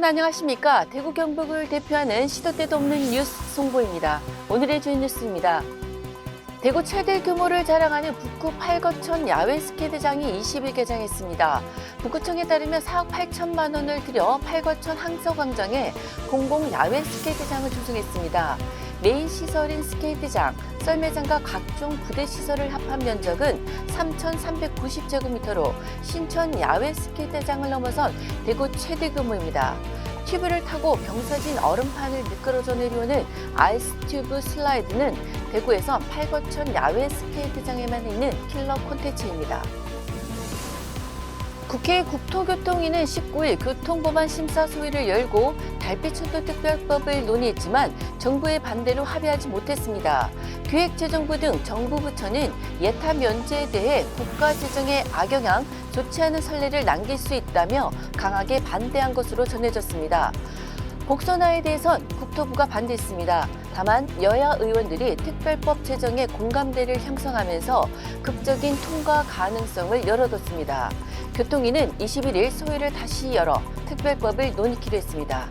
여러분 안녕하십니까? 대구 경북을 대표하는 시도 때도 없는 뉴스 송보입니다. 오늘의 주요 뉴스입니다. 대구 최대 규모를 자랑하는 북구 팔거천 야외 스케이트장이 20일 개장했습니다. 북구청에 따르면 4억 8천만 원을 들여 팔거천 항서광장에 공공 야외 스케이트장을 조성했습니다. 메인 시설인 스케이트장, 썰매장과 각종 부대 시설을 합한 면적은 3,390제곱미터로 신천 야외 스케이트장을 넘어선 대구 최대 규모입니다. 튜브를 타고 경사진 얼음판을 미끄러져 내려오는 아이스튜브 슬라이드는 대구에서 팔거천 야외 스케이트장에만 있는 킬러 콘텐츠입니다. 국회 국토교통위는 19일 교통법안 심사 소위를 열고 달빛천도 특별법을 논의했지만 정부의 반대로 합의하지 못했습니다. 기획재정부 등 정부 부처는 예타 면제에 대해 국가 재정에 악영향, 좋지 않은 선례를 남길 수 있다며 강하게 반대한 것으로 전해졌습니다. 복선화에 대해선 국토부가 반대했습니다. 다만 여야 의원들이 특별법 제정에 공감대를 형성하면서 극적인 통과 가능성을 열어뒀습니다. 교통위는 21일 소위를 다시 열어 특별법을 논의키로 했습니다.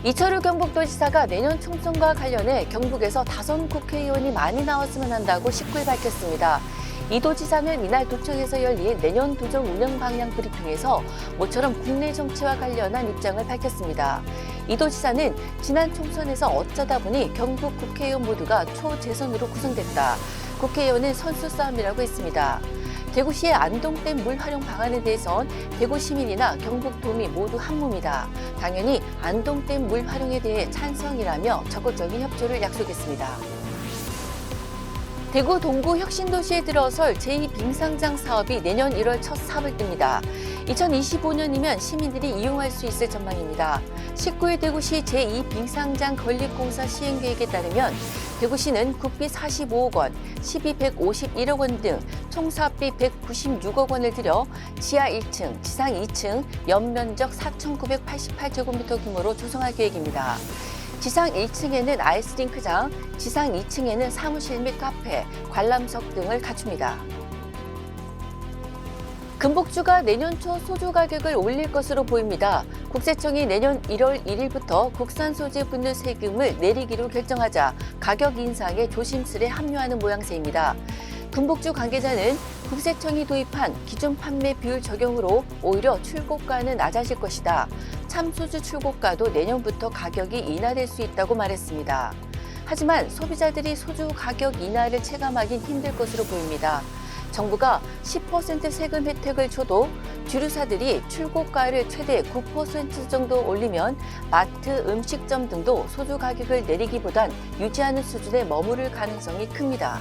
이철우 경북도지사가 내년 총선과 관련해 경북에서 다선 국회의원이 많이 나왔으면 한다고 19일 밝혔습니다. 이 도지사는 이날 도청에서 열린 내년 도정 운영 방향 브리핑에서 모처럼 국내 정치와 관련한 입장을 밝혔습니다. 이 도지사는 지난 총선에서 어쩌다 보니 경북 국회의원 모두가 초재선으로 구성됐다. 국회의원은 선수 싸움이라고 했습니다. 대구시의 안동댐 물 활용 방안에 대해선 대구 시민이나 경북도민 모두 한 몸이다. 당연히 안동댐 물 활용에 대해 찬성이라며 적극적인 협조를 약속했습니다. 대구 동구 혁신도시에 들어설 제2빙상장 사업이 내년 1월 첫 사업을 띱니다. 2025년이면 시민들이 이용할 수 있을 전망입니다. 19일 대구시 제2빙상장 건립공사 시행계획에 따르면 대구시는 국비 45억 원, 시비 151억 원 등 총 사업비 196억 원을 들여 지하 1층, 지상 2층, 연면적 4,988제곱미터 규모로 조성할 계획입니다. 지상 1층에는 아이스링크장, 지상 2층에는 사무실 및 카페, 관람석 등을 갖춥니다. 금복주가 내년 초 소주 가격을 올릴 것으로 보입니다. 국세청이 내년 1월 1일부터 국산 소재에 붙는 세금을 내리기로 결정하자 가격 인상에 조심스레 합류하는 모양새입니다. 금복주 관계자는 국세청이 도입한 기존 판매 비율 적용으로 오히려 출고가는 낮아질 것이다. 참소주 출고가도 내년부터 가격이 인하될 수 있다고 말했습니다. 하지만 소비자들이 소주 가격 인하를 체감하긴 힘들 것으로 보입니다. 정부가 10% 세금 혜택을 줘도 주류사들이 출고가를 최대 9% 정도 올리면 마트, 음식점 등도 소주 가격을 내리기보단 유지하는 수준에 머무를 가능성이 큽니다.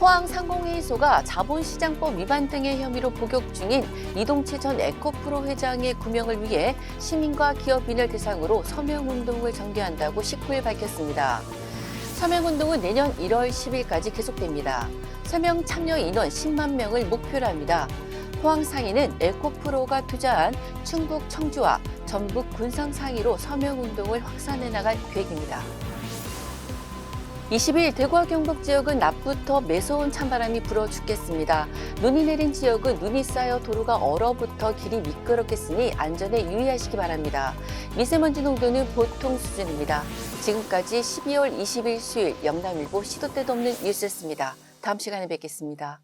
포항상공회의소가 자본시장법 위반 등의 혐의로 복역 중인 이동채 전 에코프로 회장의 구명을 위해 시민과 기업인을 대상으로 서명운동을 전개한다고 19일 밝혔습니다. 서명운동은 내년 1월 10일까지 계속됩니다. 서명 참여 인원 10만 명을 목표로 합니다. 포항상인은 에코프로가 투자한 충북 청주와 전북 군산 상위로 서명운동을 확산해 나갈 계획입니다. 20일 대구와 경북 지역은 낮부터 매서운 찬바람이 불어 죽겠습니다. 눈이 내린 지역은 눈이 쌓여 도로가 얼어붙어 길이 미끄럽겠으니 안전에 유의하시기 바랍니다. 미세먼지 농도는 보통 수준입니다. 지금까지 12월 20일 수요일 영남일보 시도 때도 없는 뉴스였습니다. 다음 시간에 뵙겠습니다.